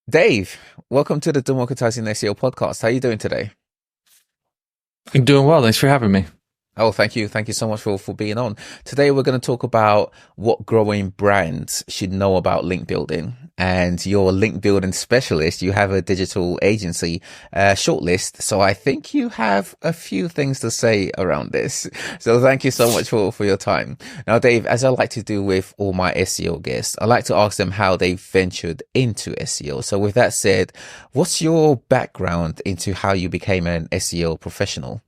Dave, welcome to the Democratizing SEO podcast. How are you doing today? I'm doing well. Thanks for having me. Oh, thank you. Thank you so much for being on. Today, we're going to talk about what growing brands should know about link building. And you're a link building specialist. You have a digital agency, Shortlist. So I think you have a few things to say around this. So thank you so much for your time. Now, Dave, as I like to do with all my SEO guests, I like to ask them how they ventured into SEO. So with that said, what's your background into how you became an SEO professional?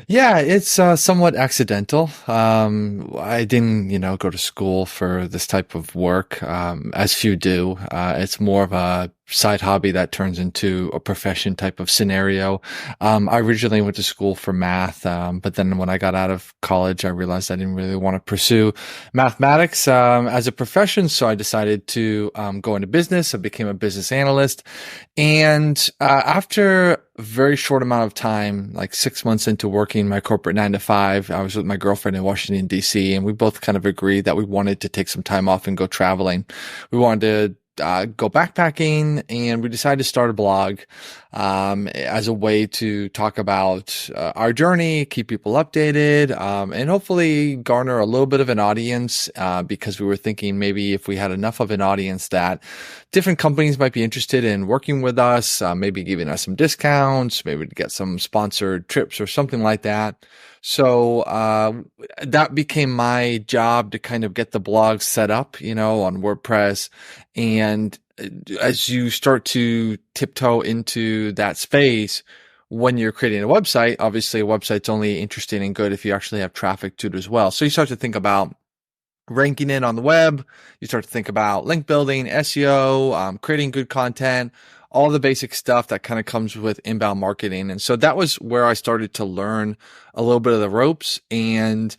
Yeah, it's somewhat accidental. I didn't, go to school for this type of work, as few do. It's more of a side hobby that turns into a profession type of scenario. I originally went to school for math, but then when I got out of college, I realized I didn't really want to pursue mathematics as a profession. So I decided to go into business. I became a business analyst. And after a very short amount of time, like 6 months into working my corporate 9 to 5, I was with my girlfriend in Washington, D.C., and we both kind of agreed that we wanted to take some time off and go traveling. We wanted to go backpacking, and we decided to start a blog as a way to talk about our journey, keep people updated, and hopefully garner a little bit of an audience because we were thinking maybe if we had enough of an audience that different companies might be interested in working with us, maybe giving us some discounts, maybe to get some sponsored trips or something like that. So that became my job to kind of get the blog set up, on WordPress. And as you start to tiptoe into that space, when you're creating a website, obviously a website's only interesting and good if you actually have traffic to it as well. So you start to think about ranking it on the web. You start to think about link building, SEO, creating good content, all the basic stuff that kind of comes with inbound marketing. And so that was where I started to learn a little bit of the ropes, and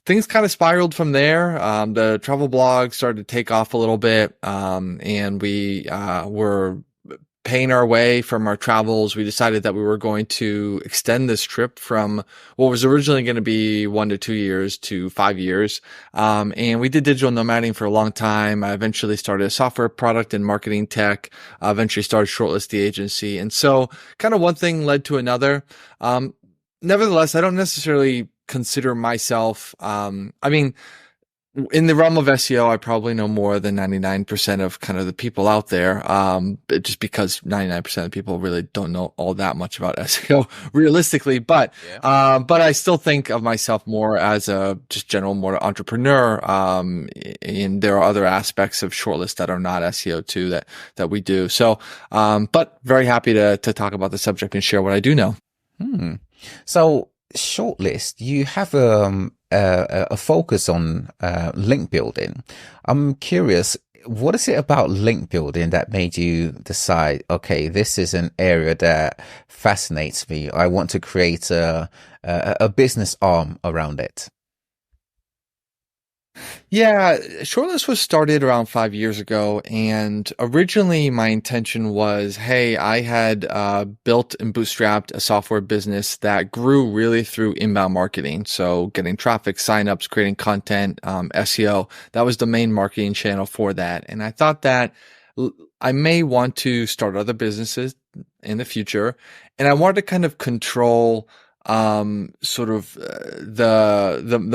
things kind of spiraled from there. The travel blog started to take off a little bit, and we were paying our way from our travels. We decided that we were going to extend this trip from what was originally going to be 1 to 2 years to 5 years. And we did digital nomading for a long time. I eventually started a software product and marketing tech. I eventually started Shortlist, the agency. And so kind of one thing led to another. Nevertheless, I don't necessarily consider myself, in the realm of SEO, I probably know more than 99% of kind of the people out there, just because 99% of people really don't know all that much about SEO realistically. But I still think of myself more as a just general more entrepreneur. And there are other aspects of Shortlist that are not SEO too that we do. So, but very happy to talk about the subject and share what I do know. Hmm. So, Shortlist, you have a focus on link building. I'm curious, what is it about link building that made you decide, okay, this is an area that fascinates me. I want to create a business arm around it. Yeah, Shortlist was started around 5 years ago, and originally my intention was, hey, I had built and bootstrapped a software business that grew really through inbound marketing. So getting traffic, signups, creating content, SEO. That was the main marketing channel for that. And I thought that I may want to start other businesses in the future, and I wanted to kind of control the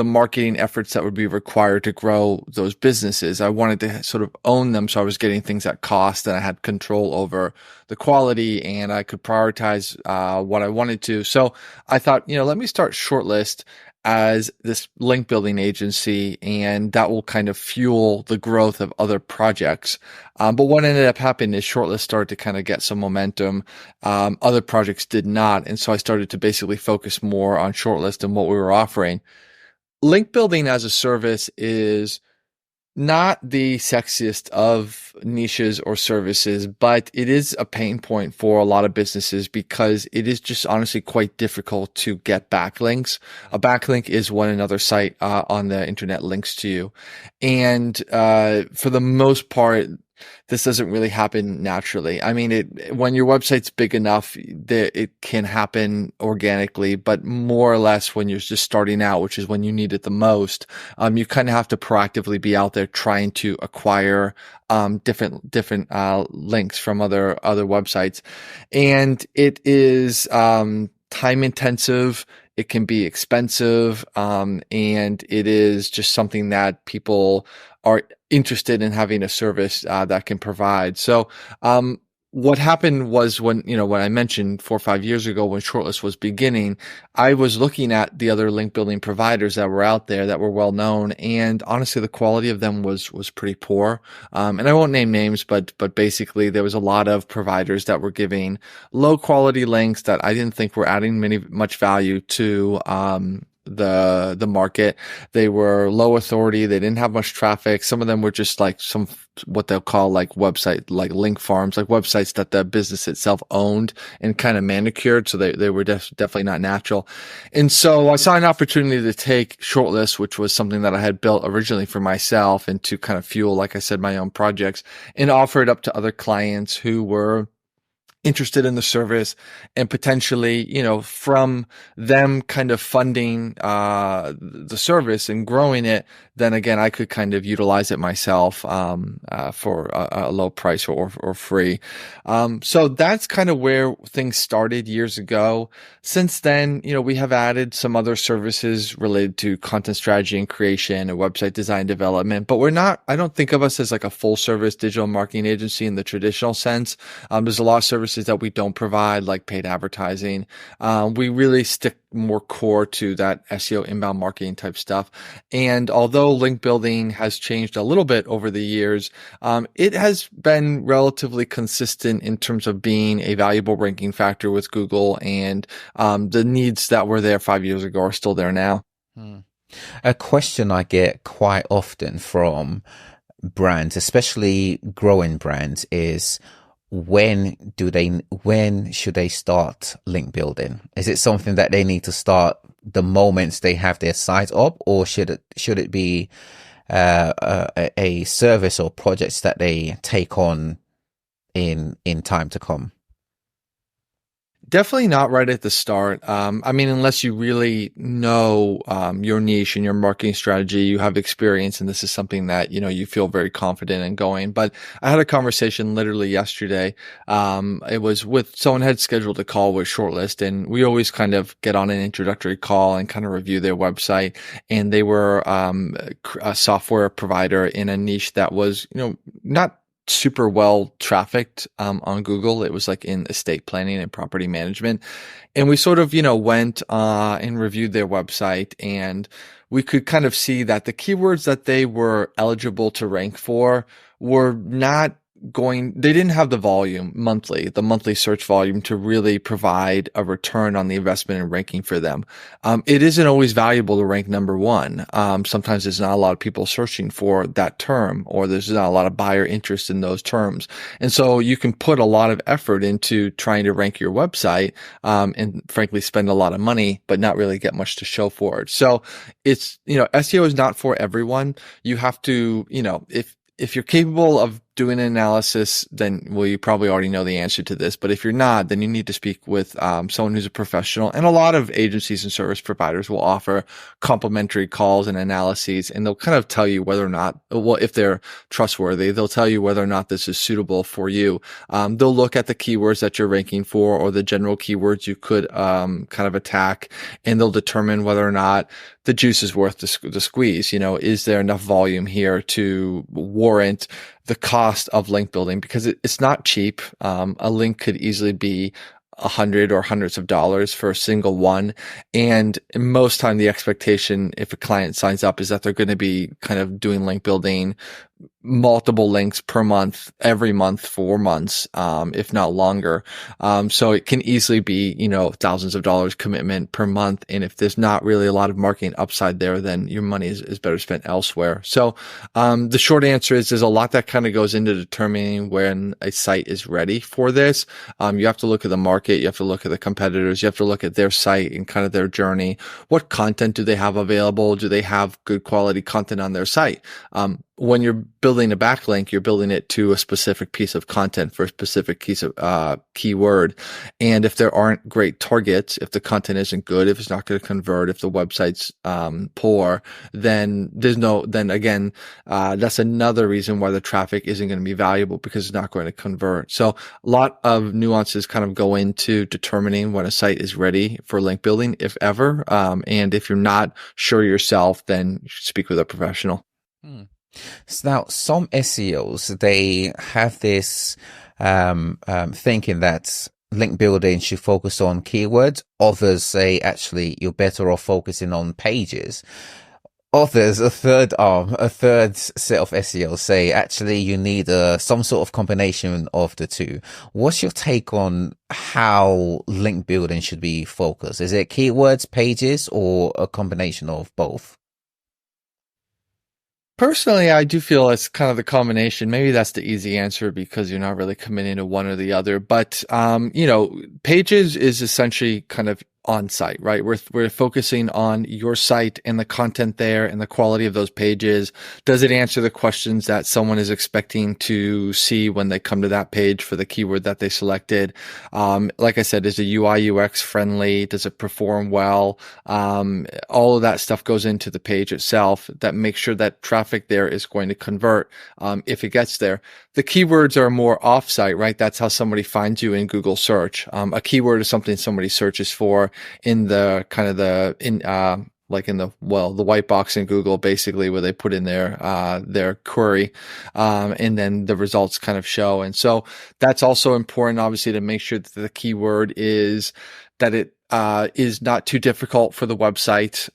marketing efforts that would be required to grow those businesses. I wanted to sort of own them, so I was getting things at cost, and I had control over the quality, and I could prioritize what I wanted to. So I thought, let me start Shortlist as this link building agency, and that will kind of fuel the growth of other projects. But what ended up happening is Shortlist started to kind of get some momentum. Other projects did not. And so I started to basically focus more on Shortlist and what we were offering. Link building as a service is not the sexiest of niches or services, but it is a pain point for a lot of businesses because it is just honestly quite difficult to get backlinks. A backlink is when another site on the internet links to you. And for the most part, this doesn't really happen naturally. I mean, when your website's big enough, it can happen organically, but more or less when you're just starting out, which is when you need it the most, you kind of have to proactively be out there trying to acquire different links from other websites, and it is time intensive. It can be expensive, and it is just something that people are interested in having a service that can provide. So, what happened was when I mentioned 4 or 5 years ago when Shortlist was beginning, I was looking at the other link building providers that were out there that were well known, and honestly, the quality of them was pretty poor. And I won't name names, but basically, there was a lot of providers that were giving low quality links that I didn't think were adding much value to the market. They were low authority. They didn't have much traffic. Some of them were just like what they'll call like website, like link farms, like websites that the business itself owned and kind of manicured. So they were definitely not natural. And so I saw an opportunity to take Shortlist, which was something that I had built originally for myself and to kind of fuel, like I said, my own projects, and offer it up to other clients who were interested in the service, and potentially, from them kind of funding the service and growing it, then again, I could kind of utilize it myself for a low price or free. So that's kind of where things started years ago. Since then, we have added some other services related to content strategy and creation and website design development, but I don't think of us as like a full service digital marketing agency in the traditional sense. There's a lot of services that we don't provide, like paid advertising. We really stick more core to that SEO inbound marketing type stuff. And although link building has changed a little bit over the years, it has been relatively consistent in terms of being a valuable ranking factor with Google, and the needs that were there 5 years ago are still there now. A question I get quite often from brands, especially growing brands, is when should they start link building? Is it something that they need to start the moment they have their site up, or should it be a service or projects that they take on in time to come? Definitely not right at the start. I mean, unless you really know your niche and your marketing strategy, you have experience, and this is something that you feel very confident in going. But I had a conversation literally yesterday. It was with someone had scheduled a call with Shortlist, and we always kind of get on an introductory call and kind of review their website. And they were a software provider in a niche that was not super well trafficked on Google. It was like in estate planning and property management. And we sort of, went and reviewed their website, and we could kind of see that the keywords that they were eligible to rank for were not they didn't have the monthly search volume to really provide a return on the investment and ranking for them. It isn't always valuable to rank number one. Sometimes there's not a lot of people searching for that term, or there's not a lot of buyer interest in those terms. And so you can put a lot of effort into trying to rank your website, and frankly spend a lot of money, but not really get much to show for it. So it's, SEO is not for everyone. You have to, if you're capable of doing an analysis, then, well, you probably already know the answer to this. But if you're not, then you need to speak with someone who's a professional. And a lot of agencies and service providers will offer complimentary calls and analyses, and they'll kind of tell you whether or not, well, if they're trustworthy, they'll tell you whether or not this is suitable for you. They'll look at the keywords that you're ranking for, or the general keywords you could kind of attack, and they'll determine whether or not the juice is worth the squeeze. Is there enough volume here to warrant the cost of link building? Because it's not cheap. A link could easily be $100 or hundreds of dollars for a single one. And most time the expectation, if a client signs up, is that they're going to be kind of doing link building, multiple links per month, every month, 4 months, if not longer. So it can easily be, thousands of dollars commitment per month. And if there's not really a lot of marketing upside there, then your money is better spent elsewhere. So, the short answer is there's a lot that kind of goes into determining when a site is ready for this. You have to look at the market. You have to look at the competitors. You have to look at their site and kind of their journey. What content do they have available? Do they have good quality content on their site? when you're building a backlink, you're building it to a specific piece of content for a specific piece of keyword. And if there aren't great targets, if the content isn't good, if it's not going to convert, if the website's poor, then again, that's another reason why the traffic isn't going to be valuable, because it's not going to convert. So a lot of nuances kind of go into determining when a site is ready for link building, if ever. And if you're not sure yourself, then you should speak with a professional. So now, some SEOs, they have this thinking that link building should focus on keywords. Others say, actually, you're better off focusing on pages. Others, a third set of SEOs say, actually, you need some sort of combination of the two. What's your take on how link building should be focused? Is it keywords, pages, or a combination of both? Personally, I do feel it's kind of the combination. Maybe that's the easy answer because you're not really committing to one or the other. But, pages is essentially kind of on site, right? We're focusing on your site and the content there and the quality of those pages. Does it answer the questions that someone is expecting to see when they come to that page for the keyword that they selected? Like I said, is the UI UX friendly? Does it perform well? All of that stuff goes into the page itself that makes sure that traffic there is going to convert if it gets there. The keywords are more off-site, right? That's how somebody finds you in Google search. A keyword is something somebody searches for in the kind of the white box in Google, basically, where they put in their query, and then the results kind of show. And so that's also important, obviously, to make sure that the keyword is not too difficult for the website,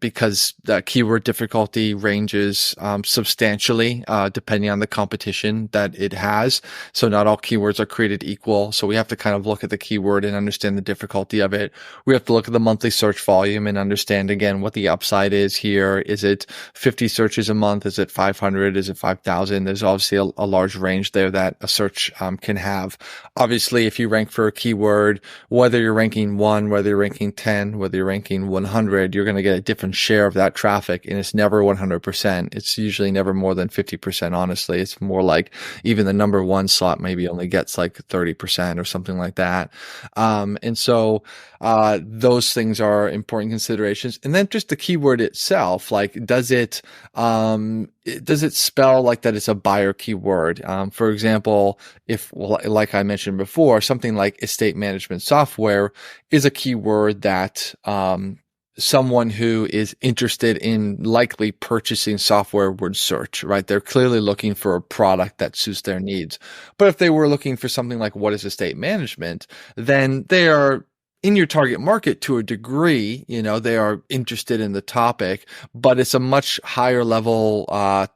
because the keyword difficulty ranges substantially depending on the competition that it has. So not all keywords are created equal. So we have to kind of look at the keyword and understand the difficulty of it. We have to look at the monthly search volume and understand, again, what the upside is here. Is it 50 searches a month? Is it 500? Is it 5,000? There's obviously a large range there that a search can have. Obviously, if you rank for a keyword, whether you're ranking 1, whether you're ranking 10, whether you're ranking 100, you're going to get a different share of that traffic. And it's never 100%. It's usually never more than 50%, honestly. It's more like even the number 1 slot maybe only gets like 30% or something like that. And so those things are important considerations. And then just the keyword itself, like, does it spell like that it's a buyer keyword? For example, like I mentioned before, something like estate management software is a keyword that someone who is interested in likely purchasing software would search, right? They're clearly looking for a product that suits their needs. But if they were looking for something like what is estate management, then they are in your target market to a degree. They are interested in the topic, but it's a much higher level,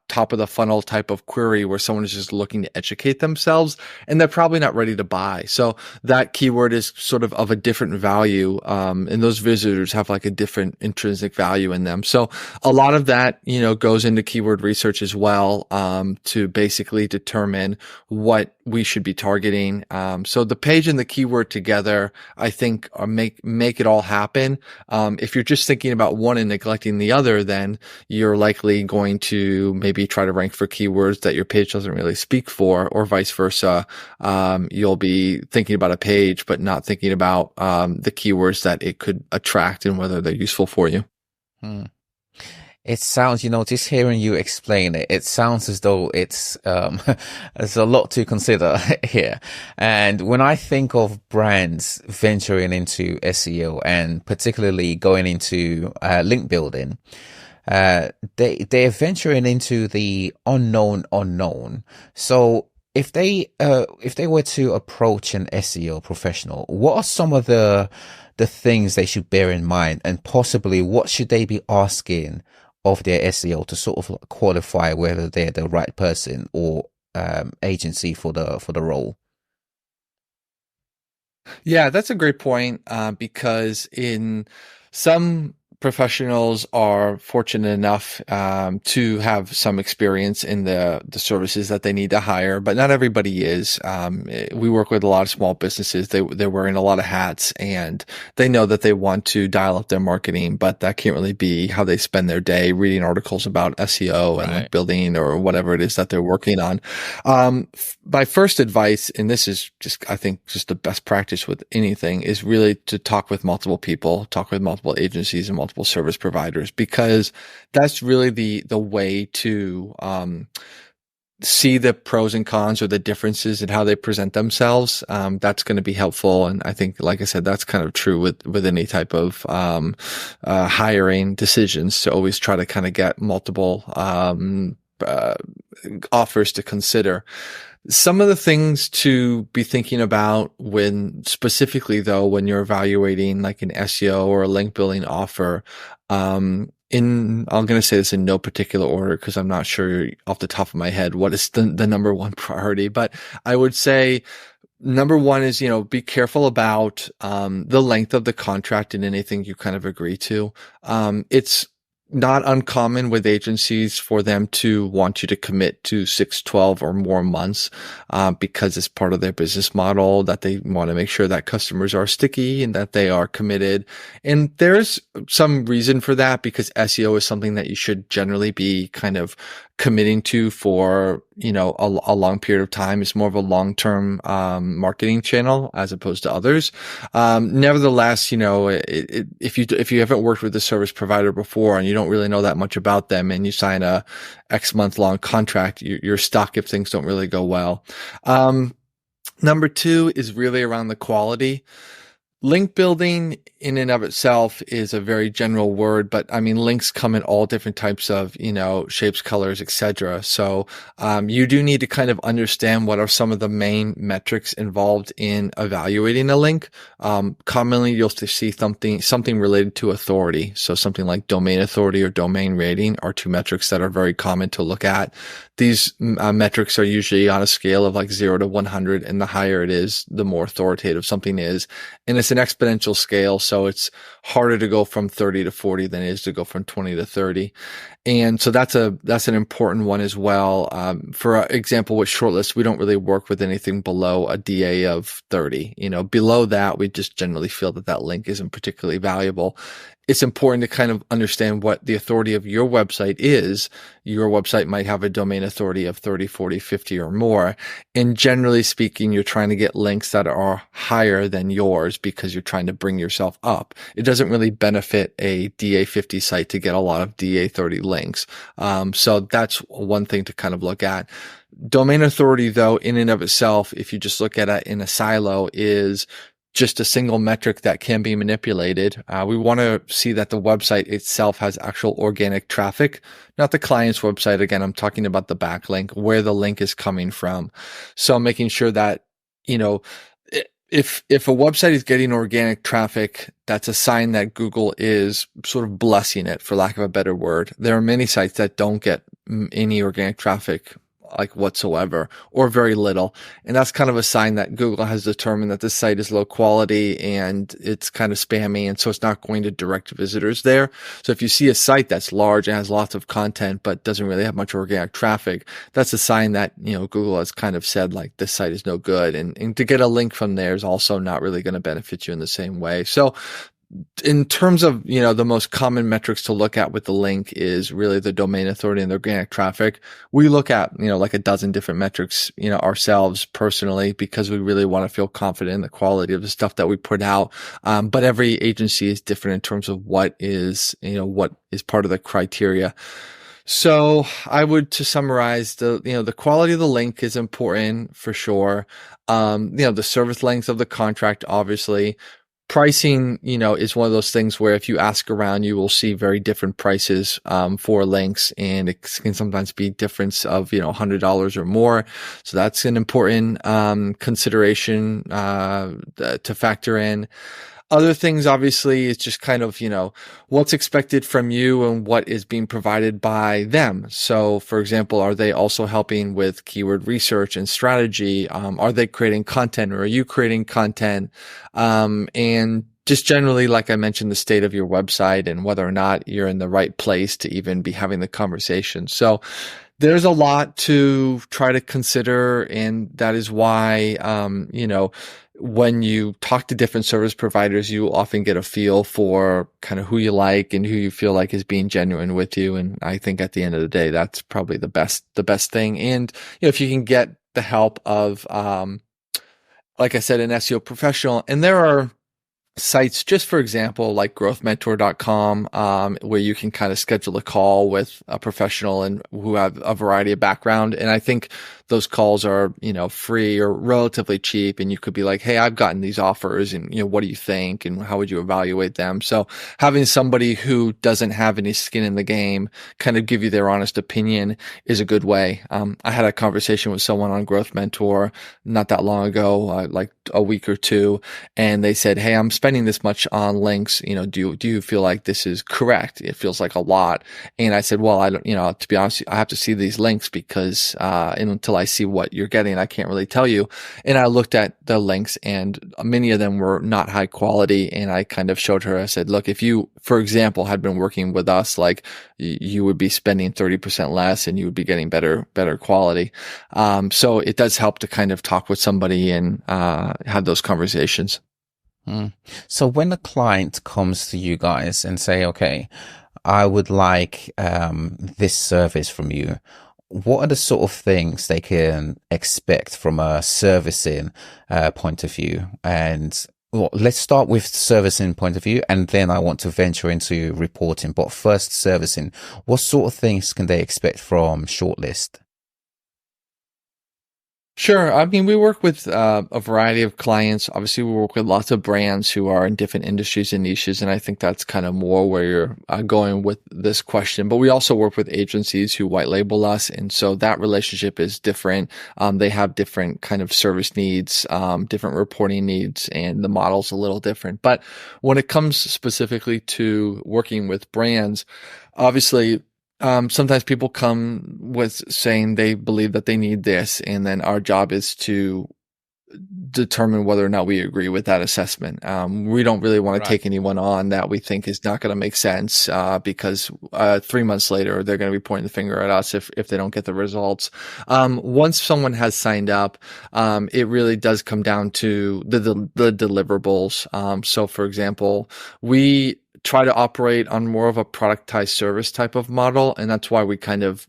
top of the funnel type of query where someone is just looking to educate themselves and they're probably not ready to buy. So that keyword is sort of a different value. And those visitors have like a different intrinsic value in them. So a lot of that, goes into keyword research as well, to basically determine what we should be targeting. So the page and the keyword together, I think, make it all happen. If you're just thinking about one and neglecting the other, then you're likely going to maybe try to rank for keywords that your page doesn't really speak for, or vice versa. You'll be thinking about a page, but not thinking about the keywords that it could attract and whether they're useful for you. It sounds, just hearing you explain it, it sounds as though it's, there's a lot to consider here. And when I think of brands venturing into SEO and particularly going into, link building, they're venturing into the unknown. So if they were to approach an SEO professional, what are some of the things they should bear in mind, and possibly what should they be asking of their SEO to sort of qualify whether they're the right person or agency for the role? Yeah, that's a great point, because in some professionals are fortunate enough to have some experience in the services that they need to hire, but not everybody is. We work with a lot of small businesses. They're wearing a lot of hats, and they know that they want to dial up their marketing, but that can't really be how they spend their day reading articles about SEO and link building or whatever it is that they're working on. My first advice, and this is just, I think, just the best practice with anything, is really to talk with multiple people, talk with multiple agencies and multiple service providers, because that's really the way to see the pros and cons or the differences in how they present themselves. That's going to be helpful. And I think, like I said, that's kind of true with any type of hiring decisions, to always try to kind of get multiple offers to consider. Some of the things to be thinking about specifically though, when you're evaluating like an SEO or a link building offer, I'm going to say this in no particular order, because I'm not sure off the top of my head what is the number one priority, but I would say number one is, be careful about, the length of the contract and anything you kind of agree to. It's not uncommon with agencies for them to want you to commit to 6, 12 or more months, because it's part of their business model, that they want to make sure that customers are sticky and that they are committed. And there's some reason for that, because SEO is something that you should generally be kind of committing to for, a long period of time. It's more of a long-term, marketing channel as opposed to others. Nevertheless, if you haven't worked with a service provider before and you don't really know that much about them, and you sign a X month long contract, you're stuck if things don't really go well. Number two is really around the quality. Link building in and of itself is a very general word, but I mean, links come in all different types of, shapes, colors, etc. So, you do need to kind of understand what are some of the main metrics involved in evaluating a link. Commonly you'll see something related to authority. So something like domain authority or domain rating are two metrics that are very common to look at. These metrics are usually on a scale of like 0 to 100, and the higher it is, the more authoritative something is. And it's an exponential scale, so it's harder to go from 30 to 40 than it is to go from 20 to 30. And so that's an important one as well. For example, with Shortlist, we don't really work with anything below a DA of 30. Below that, we just generally feel that link isn't particularly valuable. It's important to kind of understand what the authority of your website is. Your website might have a domain authority of 30, 40, 50 or more. And generally speaking, you're trying to get links that are higher than yours because you're trying to bring yourself up. It doesn't really benefit a DA 50 site to get a lot of DA 30 links. So that's one thing to kind of look at. Domain authority, though, in and of itself, if you just look at it in a silo, is just a single metric that can be manipulated. We want to see that the website itself has actual organic traffic, not the client's website. Again, I'm talking about the backlink, where the link is coming from. So making sure that, if a website is getting organic traffic, that's a sign that Google is sort of blessing it, for lack of a better word. There are many sites that don't get any organic traffic like whatsoever, or very little. And that's kind of a sign that Google has determined that this site is low quality and it's kind of spammy, and so it's not going to direct visitors there. So if you see a site that's large and has lots of content but doesn't really have much organic traffic, that's a sign that, Google has kind of said like, this site is no good. And to get a link from there is also not really going to benefit you in the same way. So in terms of, the most common metrics to look at with the link is really the domain authority and the organic traffic. We look at, like a dozen different metrics, ourselves personally, because we really want to feel confident in the quality of the stuff that we put out. But every agency is different in terms of what is part of the criteria. So I would, to summarize, the quality of the link is important for sure. The service length of the contract, obviously. Pricing, is one of those things where if you ask around, you will see very different prices for links, and it can sometimes be difference of, $100 or more. So that's an important consideration to factor in. Other things, obviously, is just kind of, what's expected from you and what is being provided by them. So, for example, are they also helping with keyword research and strategy? Are they creating content, or are you creating content? And just generally, like I mentioned, the state of your website and whether or not you're in the right place to even be having the conversation. So there's a lot to try to consider, and that is why, when you talk to different service providers, you often get a feel for kind of who you like and who you feel like is being genuine with you. And I think at the end of the day, that's probably the best thing. And, if you can get the help of, like I said, an SEO professional, and there are sites, just for example, like growthmentor.com, where you can kind of schedule a call with a professional and who have a variety of background. And I think those calls are, free or relatively cheap. And you could be like, hey, I've gotten these offers and, what do you think? And how would you evaluate them? So having somebody who doesn't have any skin in the game kind of give you their honest opinion is a good way. I had a conversation with someone on Growth Mentor not that long ago, like a week or two, and they said, hey, I'm spending this much on links. Do you feel like this is correct? It feels like a lot. And I said, well, I don't, to be honest, I have to see these links because, until I see what you're getting, I can't really tell you. And I looked at the links and many of them were not high quality. And I kind of showed her, I said, look, if you, for example, had been working with us, like you would be spending 30% less and you would be getting better quality. So it does help to kind of talk with somebody and, have those conversations. So when a client comes to you guys and say, okay, I would like this service from you, what are the sort of things they can expect from a servicing point of view? And well, let's start with servicing point of view, and then I want to venture into reporting. But first, servicing. What sort of things can they expect from Shortlist? Sure. I mean, we work with a variety of clients. Obviously, we work with lots of brands who are in different industries and niches, and I think that's kind of more where you're going with this question. But we also work with agencies who white label us, and so that relationship is different. They have different kind of service needs, different reporting needs, and the model's a little different. But when it comes specifically to working with brands, obviously, sometimes people come with saying they believe that they need this, and then our job is to determine whether or not we agree with that assessment. We don't really want to take anyone on that we think is not going to make sense, because 3 months later, they're going to be pointing the finger at us if they don't get the results. Once someone has signed up, it really does come down to the deliverables. So for example, we try to operate on more of a productized service type of model. And that's why we kind of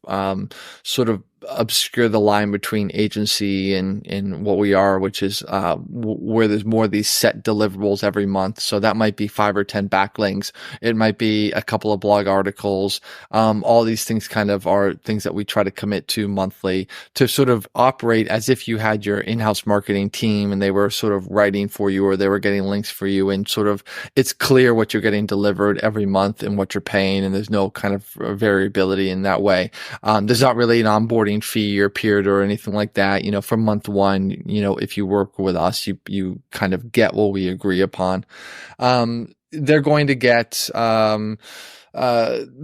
sort of obscure the line between agency and what we are, which is where there's more of these set deliverables every month. So that might be 5 or 10 backlinks. It might be a couple of blog articles. All these things kind of are things that we try to commit to monthly to sort of operate as if you had your in-house marketing team and they were sort of writing for you or they were getting links for you, and sort of it's clear what you're getting delivered every month and what you're paying, and there's no kind of variability in that way. There's not really an onboarding fee or period or anything like that. From month one, if you work with us, you kind of get what we agree upon. They're going to get,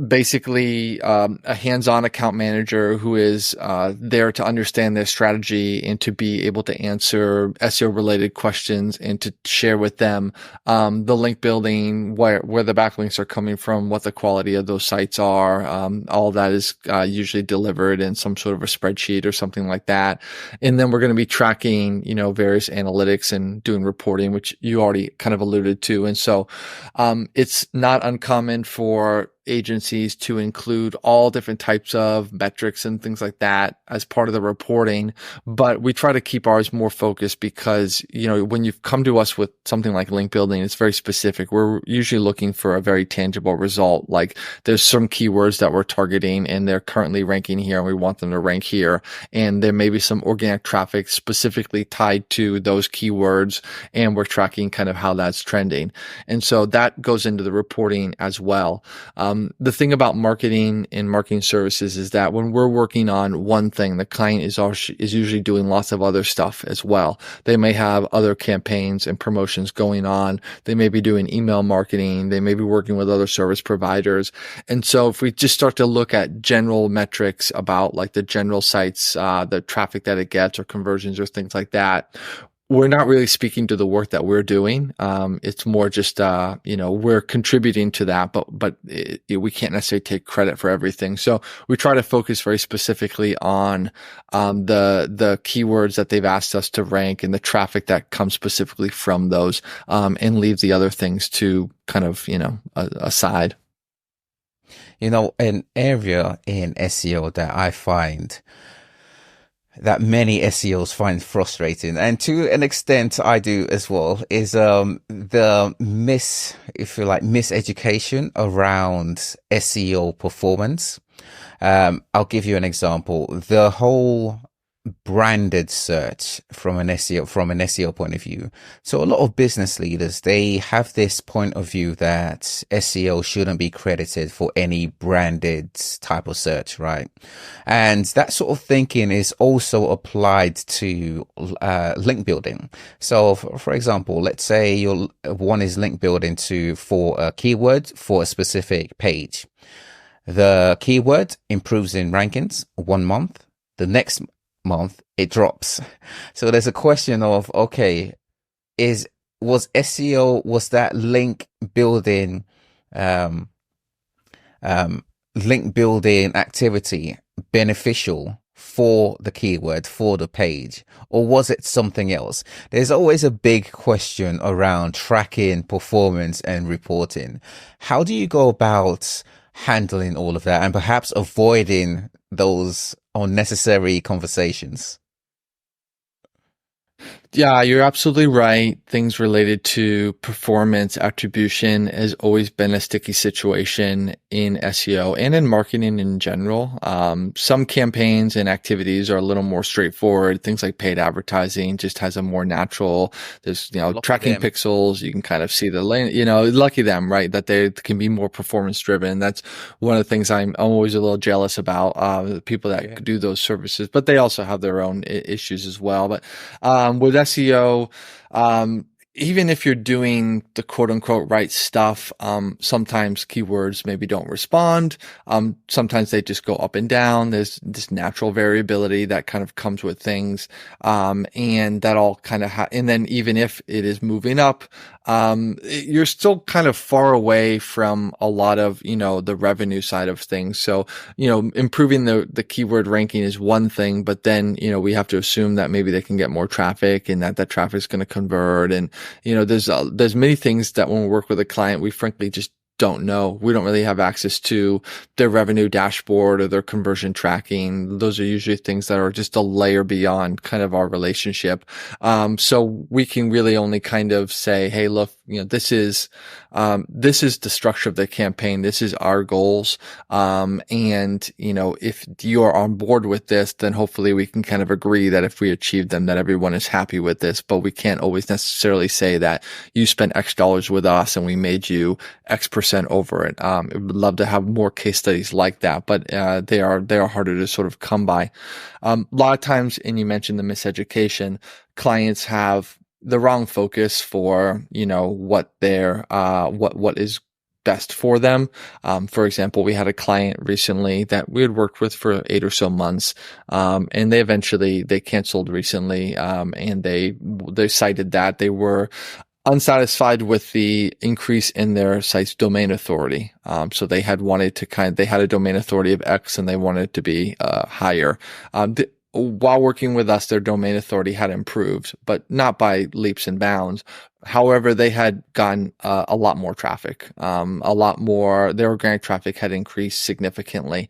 basically a hands-on account manager who is there to understand their strategy and to be able to answer SEO related questions and to share with them the link building, where the backlinks are coming from, what the quality of those sites are. All that is usually delivered in some sort of a spreadsheet or something like that. And then we're going to be tracking, various analytics and doing reporting, which you already kind of alluded to. And so it's not uncommon for agencies to include all different types of metrics and things like that as part of the reporting. But we try to keep ours more focused because, when you've come to us with something like link building, it's very specific. We're usually looking for a very tangible result. Like there's some keywords that we're targeting and they're currently ranking here and we want them to rank here. And there may be some organic traffic specifically tied to those keywords, and we're tracking kind of how that's trending. And so that goes into the reporting as well. The thing about marketing and marketing services is that when we're working on one thing, the client is usually doing lots of other stuff as well. They may have other campaigns and promotions going on. They may be doing email marketing. They may be working with other service providers. And so if we just start to look at general metrics about like the general sites, the traffic that it gets or conversions or things like that, we're not really speaking to the work that we're doing. It's more just, we're contributing to that, but we can't necessarily take credit for everything. So we try to focus very specifically on, the keywords that they've asked us to rank and the traffic that comes specifically from those, and leave the other things to kind of, aside. An area in SEO that I find that many SEOs find frustrating, and to an extent I do as well, is the miseducation around SEO performance. I'll give you an example. The whole branded search from an SEO point of view. So a lot of business leaders, they have this point of view that SEO shouldn't be credited for any branded type of search, right? And that sort of thinking is also applied to link building. So for example, let's say your one is link building for a keyword for a specific page. The keyword improves in rankings 1 month. The next month it drops. So there's a question of, okay, was that link building activity beneficial for the keyword, for the page, or was it something else? There's always a big question around tracking, performance, and reporting. How do you go about handling all of that and perhaps avoiding those unnecessary conversations? Yeah, you're absolutely right. Things related to performance attribution has always been a sticky situation in SEO and in marketing in general. Some campaigns and activities are a little more straightforward. Things like paid advertising just has a more natural, there's, tracking pixels. You can kind of see the lane, lucky them, right? That they can be more performance driven. That's one of the things I'm always a little jealous about, the people that do those services, but they also have their own issues as well. But, with SEO, even if you're doing the quote unquote right stuff, sometimes keywords maybe don't respond. Sometimes they just go up and down. There's this natural variability that kind of comes with things. And that all kind of, and then even if it is moving up, you're still kind of far away from a lot of, the revenue side of things. So, improving the keyword ranking is one thing, but then, we have to assume that maybe they can get more traffic and that traffic is going to convert. And, there's many things that when we work with a client, we frankly just don't know. We don't really have access to their revenue dashboard or their conversion tracking. Those are usually things that are just a layer beyond kind of our relationship. So we can really only kind of say, hey, look, this is the structure of the campaign. This is our goals. And, if you are on board with this, then hopefully we can kind of agree that if we achieve them, that everyone is happy with this, but we can't always necessarily say that you spent X dollars with us and we made you X% over it. I would love to have more case studies like that, but, they are harder to sort of come by. A lot of times, and you mentioned the miseducation, clients have the wrong focus for, what what is best for them. For example, we had a client recently that we had worked with for 8 or so months. And they canceled recently. And they cited that they were unsatisfied with the increase in their site's domain authority. So they had they had a domain authority of X and they wanted it to be, higher. While working with us, their domain authority had improved, but not by leaps and bounds. However, they had gotten a lot more traffic, their organic traffic had increased significantly.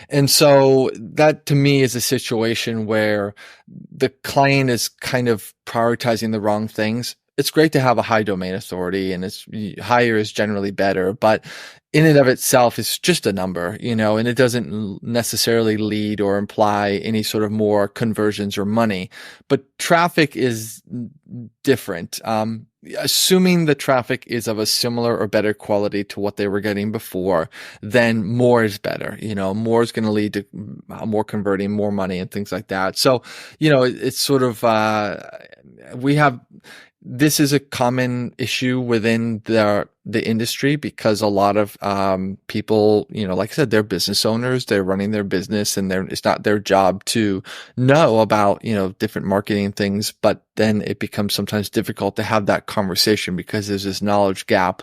And so that to me is a situation where the client is kind of prioritizing the wrong things. It's great to have a high domain authority and higher is generally better, but in and of itself, it's just a number, and it doesn't necessarily lead or imply any sort of more conversions or money. But traffic is different. Assuming the traffic is of a similar or better quality to what they were getting before, then more is better. More is going to lead to more converting, more money and things like that. So, it's sort of, this is a common issue within the industry, because a lot of people, like I said, they're business owners, they're running their business, and it's not their job to know about, different marketing things. But then it becomes sometimes difficult to have that conversation because there's this knowledge gap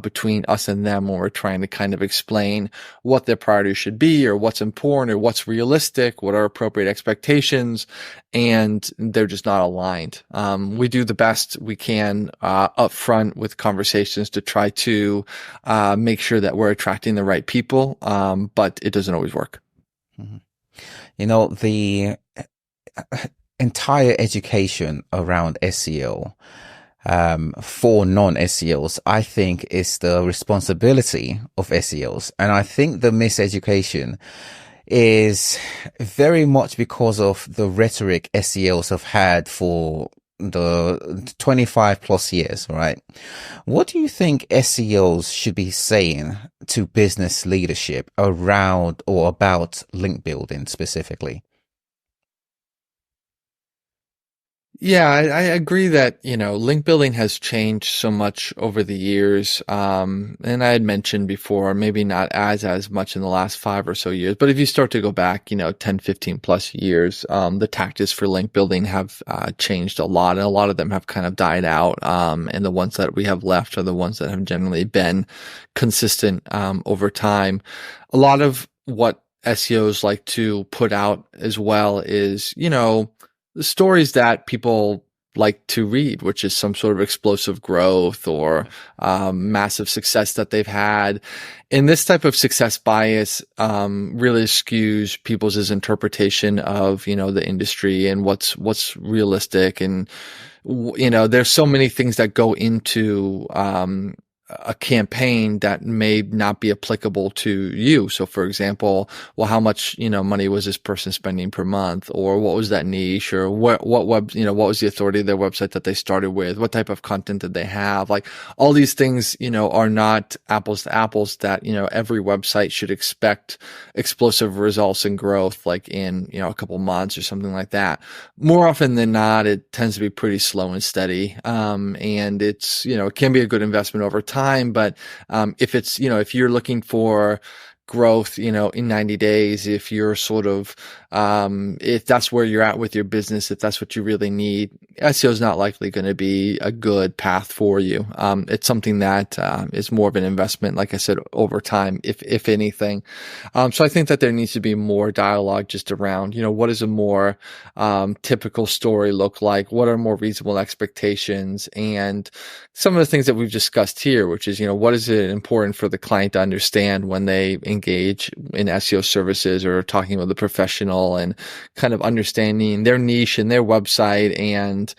between us and them when we're trying to kind of explain what their priorities should be, or what's important, or what's realistic, what are appropriate expectations, and they're just not aligned. We do the best we can up front with conversations to try to make sure that we're attracting the right people, but it doesn't always work. Mm-hmm. The entire education around SEO for non-SEOs, I think, is the responsibility of SEOs. And I think the miseducation is very much because of the rhetoric SEOs have had for the 25 plus years, right? What do you think SEOs should be saying to business leadership around or about link building specifically? Yeah, I agree that, link building has changed so much over the years. And I had mentioned before, maybe not as much in the last 5 or so years, but if you start to go back, 10, 15 plus years, the tactics for link building have changed a lot, and a lot of them have kind of died out. And the ones that we have left are the ones that have generally been consistent over time. A lot of what SEOs like to put out as well is, the stories that people like to read, which is some sort of explosive growth or massive success that they've had. And this type of success bias really skews people's interpretation of, the industry and what's realistic. And, there's so many things that go into a campaign that may not be applicable to you. So for example, well, how much, money was this person spending per month, or what was that niche, or what web, what was the authority of their website that they started with? What type of content did they have? Like all these things, are not apples to apples that, every website should expect explosive results and growth, like in, a couple months or something like that. More often than not, it tends to be pretty slow and steady. And it's, it can be a good investment over time. But if it's, if you're looking for growth, in 90 days, if you're sort of, if that's where you're at with your business, if that's what you really need, SEO is not likely going to be a good path for you. It's something that is more of an investment, like I said, over time, if anything. So I think that there needs to be more dialogue just around, what does a more typical story look like? What are more reasonable expectations? And some of the things that we've discussed here, which is, what is it important for the client to understand when they engage in SEO services or talking with a professional, and kind of understanding their niche and their website and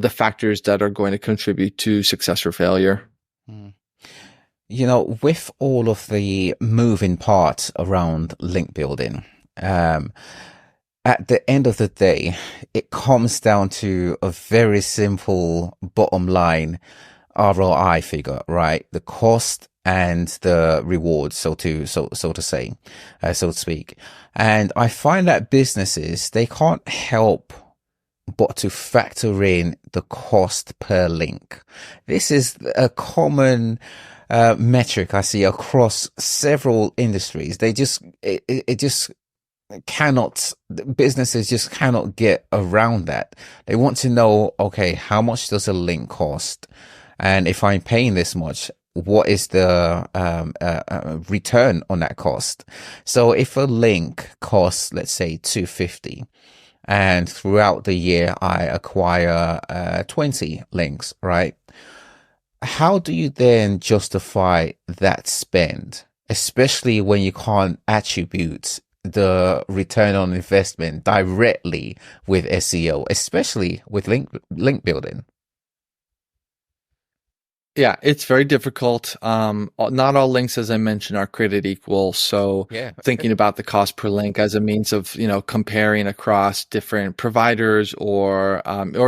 the factors that are going to contribute to success or failure. With all of the moving parts around link building, at the end of the day, it comes down to a very simple bottom line ROI figure, right? The cost and the reward, so to speak. And I find that businesses, they can't help but to factor in the cost per link. This is a common metric I see across several industries. Businesses just cannot get around that. They want to know, okay, how much does a link cost? And if I'm paying this much, what is the return on that cost? So if a link costs, let's say, $250, and throughout the year I acquire 20 links, right? How do you then justify that spend, especially when you can't attribute the return on investment directly with SEO, especially with link building? Yeah, it's very difficult. Not all links, as I mentioned, are created equal. So thinking about the cost per link as a means of, comparing across different providers or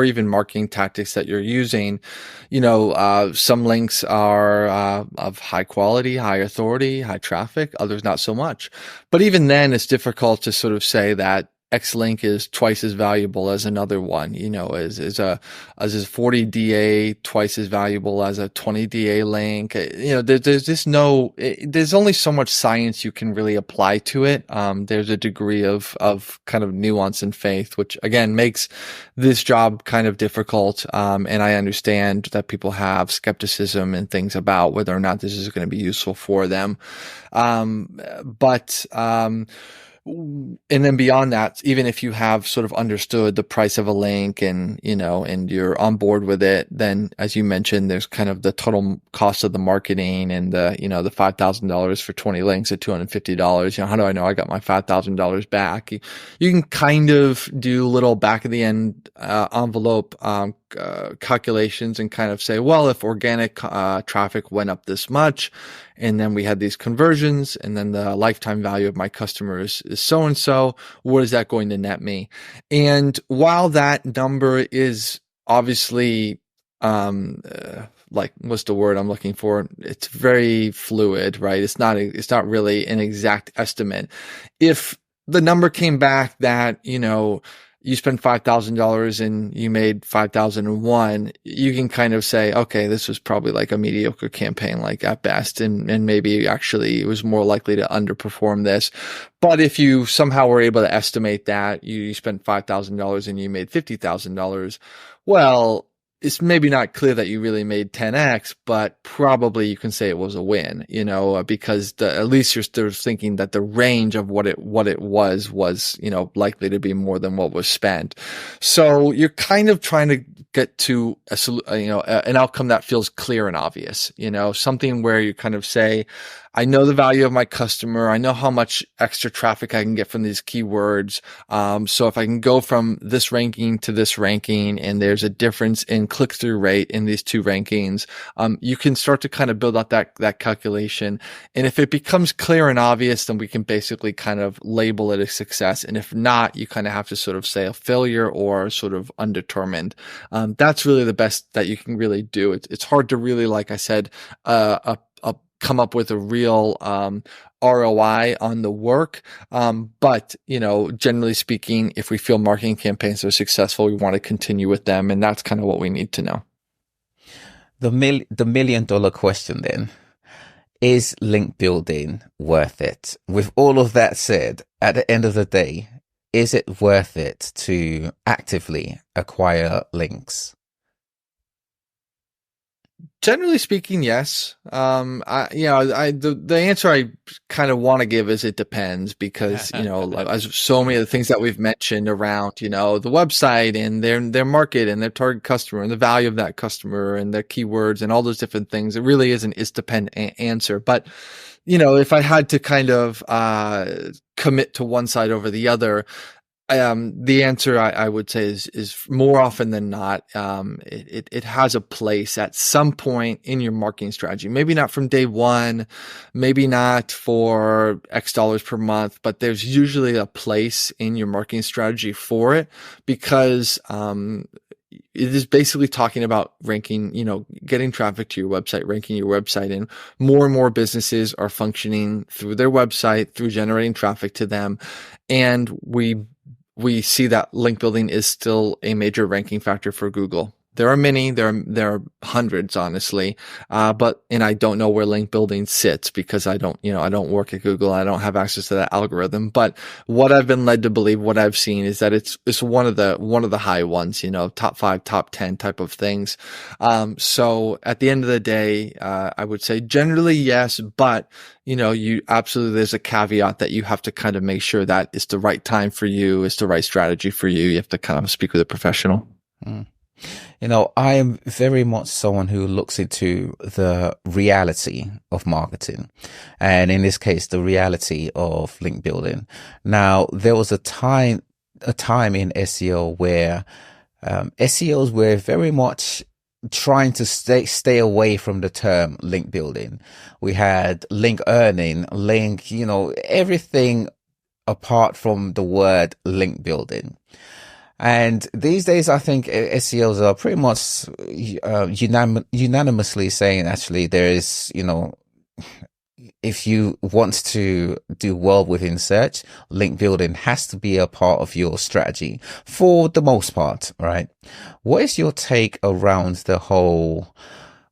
even marketing tactics that you're using, some links are of high quality, high authority, high traffic, others not so much. But even then, it's difficult to sort of say that X link is twice as valuable as another one, is a 40 DA twice as valuable as a 20 DA link. There's just there's only so much science you can really apply to it. There's a degree of kind of nuance and faith, which again makes this job kind of difficult. And I understand that people have skepticism and things about whether or not this is going to be useful for them. And then beyond that, even if you have sort of understood the price of a link and you're on board with it, then as you mentioned, there's kind of the total cost of the marketing and the $5,000 for 20 links at $250. How do I know I got my $5,000 back? You can kind of do little back of the end envelope calculations and kind of say, well, if organic traffic went up this much, and then we had these conversions, and then the lifetime value of my customers is so-and-so, what is that going to net me? And while that number is obviously, what's the word I'm looking for? It's very fluid, right? It's not really an exact estimate. If the number came back that, you spent $5,000 and you made 5,001, you can kind of say, okay, this was probably like a mediocre campaign, like at best, and maybe actually it was more likely to underperform this. But if you somehow were able to estimate that you spent $5,000 and you made $50,000, well, it's maybe not clear that you really made 10x, but probably you can say it was a win, because at least you're thinking that the range of what it was, likely to be more than what was spent. So you're kind of trying to get to an outcome that feels clear and obvious, something where you kind of say, I know the value of my customer. I know how much extra traffic I can get from these keywords. So if I can go from this ranking to this ranking, and there's a difference in click-through rate in these two rankings, you can start to kind of build out that calculation. And if it becomes clear and obvious, then we can basically kind of label it a success. And if not, you kind of have to sort of say a failure or sort of undetermined. That's really the best that you can really do. It's hard to really, like I said, come up with a real ROI on the work. But, generally speaking, if we feel marketing campaigns are successful, we want to continue with them. And that's kind of what we need to know. The $1 million question then, is link building worth it? With all of that said, at the end of the day, is it worth it to actively acquire links? Generally speaking, yes. The answer I kind of want to give is it depends, because, as so many of the things that we've mentioned around, the website and their market and their target customer and the value of that customer and their keywords and all those different things, it really is an is-dependent answer. But, if I had to kind of commit to one side over the other, the answer I would say is more often than not, it has a place at some point in your marketing strategy. Maybe not from day one, maybe not for X dollars per month, but there's usually a place in your marketing strategy for it, because, it is basically talking about ranking, getting traffic to your website, ranking your website, and more businesses are functioning through their website, through generating traffic to them. And we see that link building is still a major ranking factor for Google. There are many, there are hundreds, honestly. And I don't know where link building sits, because I don't work at Google. I don't have access to that algorithm. But what I've been led to believe, what I've seen, is that it's one of the high ones, top 5, top 10 type of things. So at the end of the day, I would say generally yes, but you absolutely, there's a caveat that you have to kind of make sure that it's the right time for you, it's the right strategy for you. You have to kind of speak with a professional. Mm. I am very much someone who looks into the reality of marketing, and in this case, the reality of link building. Now, there was a time in SEO where SEOs were very much trying to stay away from the term link building. We had link earning, everything apart from the word link building. And these days, I think SEOs are pretty much unanimously saying, actually, there is, if you want to do well within search, link building has to be a part of your strategy for the most part, right? What is your take around the whole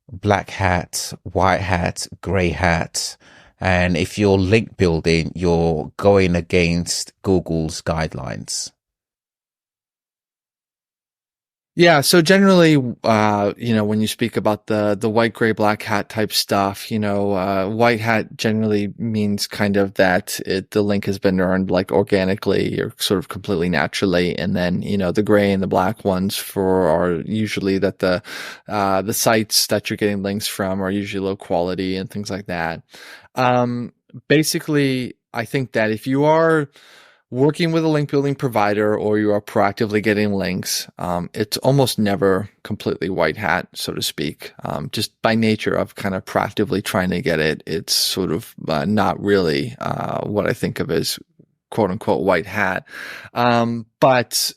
black hat, white hat, grey hat? And if you're link building, you're going against Google's guidelines. Yeah, so generally, when you speak about the white, gray, black hat type stuff, white hat generally means kind of that the link has been earned like organically or sort of completely naturally, and then the gray and the black ones are usually that the sites that you're getting links from are usually low quality and things like that. Basically, I think that if you are working with a link building provider or you are proactively getting links, it's almost never completely white hat, so to speak. Just by nature of kind of proactively trying to get it, it's sort of not really what I think of as quote unquote white hat. But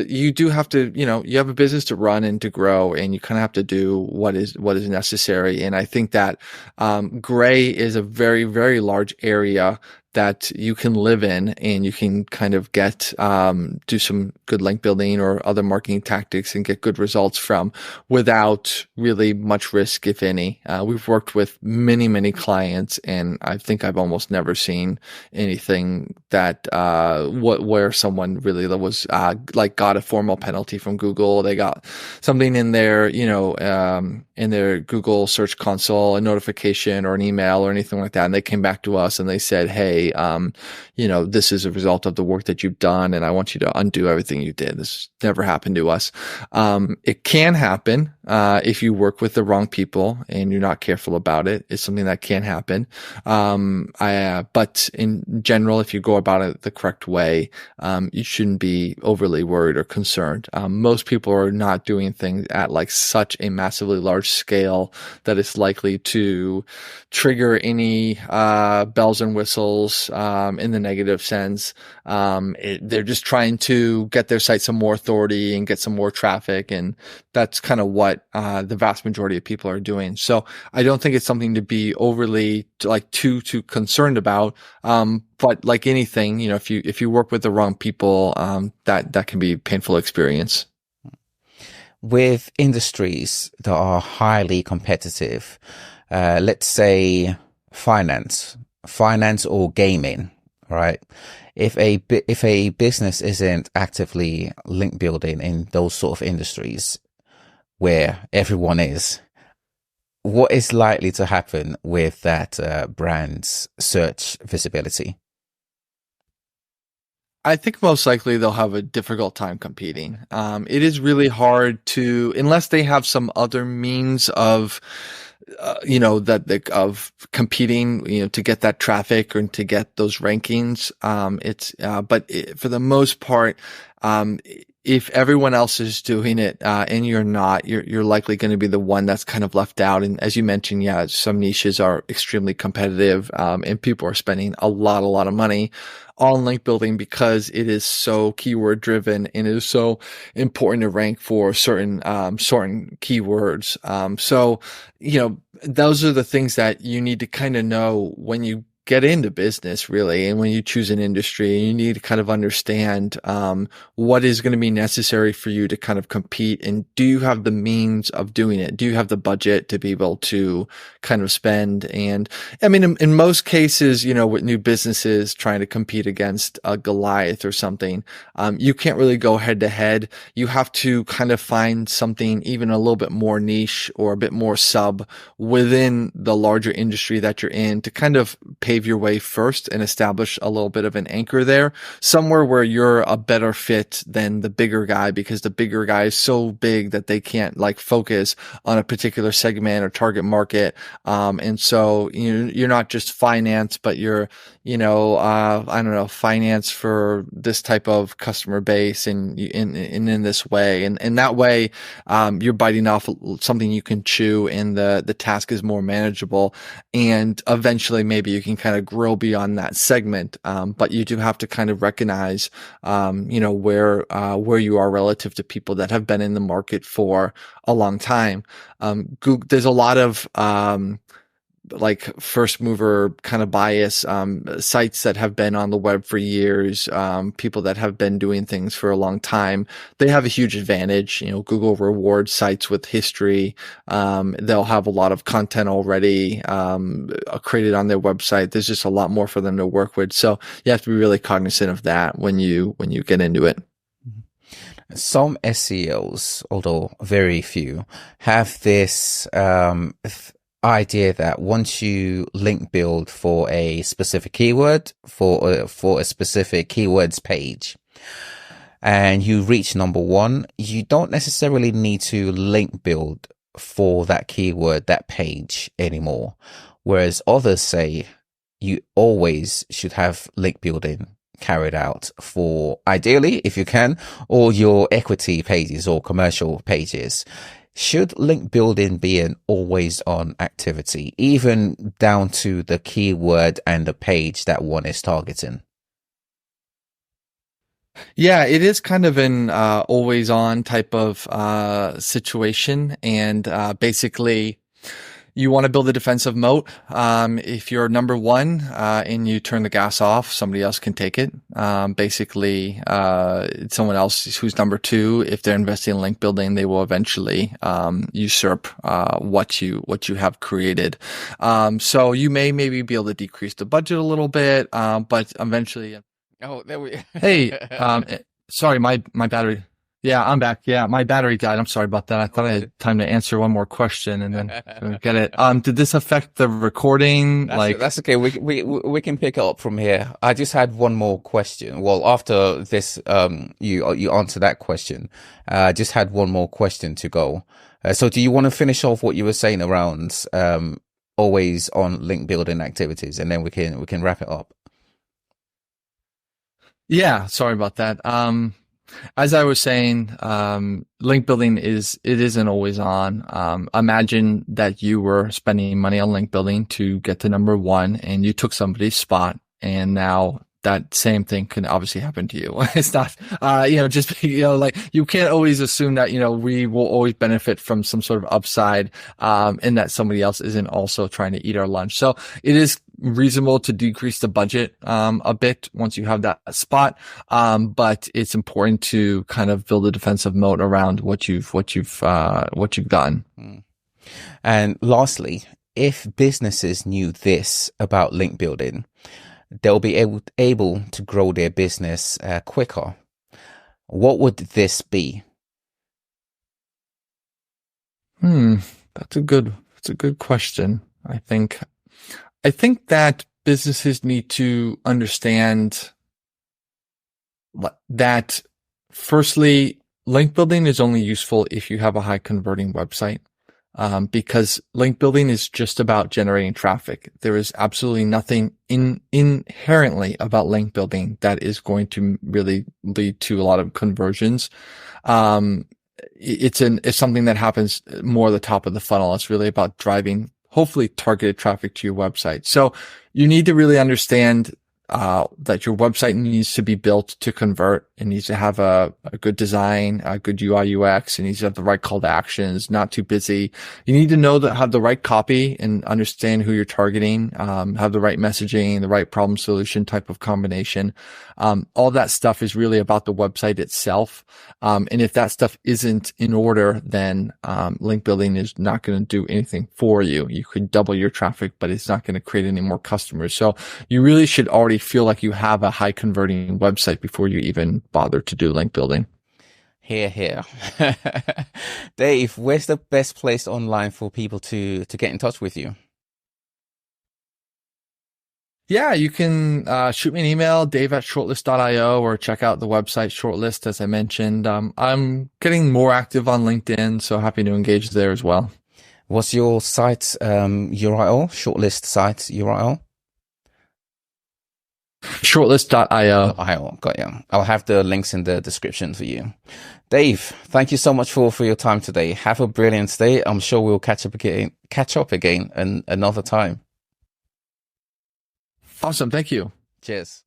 you do have to, you have a business to run and to grow, and you kind of have to do what is necessary. And I think that gray is a very, very large area that you can live in, and you can kind of get do some good link building or other marketing tactics and get good results from without really much risk, if any. We've worked with many, many clients, and I think I've almost never seen anything that where someone really was got a formal penalty from Google. They got something in their in their Google Search Console, a notification or an email or anything like that, and they came back to us and they said, hey, this is a result of the work that you've done, and I want you to undo everything you did. This never happened to us. It can happen if you work with the wrong people and you're not careful about it. It's something that can happen. But in general, if you go about it the correct way, you shouldn't be overly worried or concerned. Most people are not doing things at like such a massively large scale that it's likely to trigger any bells and whistles in the negative sense. They're just trying to get their site some more authority and get some more traffic, and that's kind of what the vast majority of people are doing. So I don't think it's something to be overly too concerned about. But like anything, if you work with the wrong people, that can be a painful experience. With industries that are highly competitive, let's say finance or gaming, right? If a business isn't actively link building in those sort of industries where everyone is, what is likely to happen with that brand's search visibility? I think most likely they'll have a difficult time competing. It is really hard to, unless they have some other means of, of competing, to get that traffic or to get those rankings. For the most part, if everyone else is doing it, and you're not, you're likely going to be the one that's kind of left out. And as you mentioned, yeah, some niches are extremely competitive, and people are spending a lot of money on link building because it is so keyword driven and it is so important to rank for certain keywords. So, those are the things that you need to kind of know when you get into business, really. And when you choose an industry, you need to kind of understand what is going to be necessary for you to kind of compete. And do you have the means of doing it? Do you have the budget to be able to kind of spend? And I mean, in most cases, with new businesses trying to compete against a Goliath or something, you can't really go head to head. You have to kind of find something even a little bit more niche or a bit more sub within the larger industry that you're in to kind of pave your way first and establish a little bit of an anchor there, somewhere where you're a better fit than the bigger guy, because the bigger guy is so big that they can't focus on a particular segment or target market. And so you're not just finance, but you're, finance for this type of customer base and in this way. And that way, you're biting off something you can chew, and the task is more manageable. And eventually maybe you can kind of grow beyond that segment. But you do have to kind of recognize, where you are relative to people that have been in the market for a long time. There's a lot of, like first mover kind of bias, sites that have been on the web for years, people that have been doing things for a long time, they have a huge advantage. Google rewards sites with history. They'll have a lot of content already created on their website. There's just a lot more for them to work with. So you have to be really cognizant of that when you get into it. Some SEOs, although very few, have this idea that once you link build for a specific keyword, for a specific keywords page, and you reach number one, you don't necessarily need to link build for that keyword, that page anymore. Whereas others say you always should have link building carried out for, ideally, if you can, all your equity pages or commercial pages. Should link building be an always on activity, even down to the keyword and the page that one is targeting? Yeah, it is kind of an always on type of situation. And basically, you want to build a defensive moat. If you're number one and you turn the gas off, somebody else can take it. Basically, someone else who's number two, if they're investing in link building, they will eventually usurp what you have created. So you maybe be able to decrease the budget a little bit, but eventually. Oh, there we. Hey, sorry, my battery. Yeah, I'm back. Yeah, my battery died. I'm sorry about that. I thought I had time to answer one more question and then get it. Did this affect the recording? That's okay. We can pick it up from here. I just had one more question. Well, after this, you answer that question. Just had one more question to go. So do you want to finish off what you were saying around always on link building activities, and then we can wrap it up? Yeah, sorry about that. As I was saying, link building isn't always on. Imagine that you were spending money on link building to get to number one and you took somebody's spot, and now that same thing can obviously happen to you. It's not, like you can't always assume that, we will always benefit from some sort of upside, and that somebody else isn't also trying to eat our lunch. So it is reasonable to decrease the budget, a bit once you have that spot. But it's important to kind of build a defensive moat around what you've done. And lastly, if businesses knew this about link building, they'll be able to grow their business quicker. What would this be? That's a good question. I think that businesses need to understand that, firstly, link building is only useful if you have a high converting website. Because link building is just about generating traffic. There is absolutely nothing inherently about link building that is going to really lead to a lot of conversions. It's something that happens more at the top of the funnel. It's really about driving, hopefully, targeted traffic to your website. So you need to really understand that your website needs to be built to convert. It needs to have a good design, a good UI UX. It needs to have the right call to actions, not too busy. You need to know that, have the right copy and understand who you're targeting, have the right messaging, the right problem solution type of combination. All that stuff is really about the website itself. And if that stuff isn't in order, then link building is not going to do anything for you. You could double your traffic, but it's not going to create any more customers. So you really should already feel like you have a high converting website before you even bother to do link building. Here. Dave, where's the best place online for people to get in touch with you? Yeah, you can shoot me an email, dave@shortlist.io, or check out the website Shortlist, as I mentioned. I'm getting more active on LinkedIn, so happy to engage there as well. What's your site URL? Shortlist site URL? Shortlist.io. Got you. I'll have the links in the description for you. Dave, thank you so much for your time today. Have a brilliant day. I'm sure we'll catch up again another time. Awesome. Thank you. Cheers.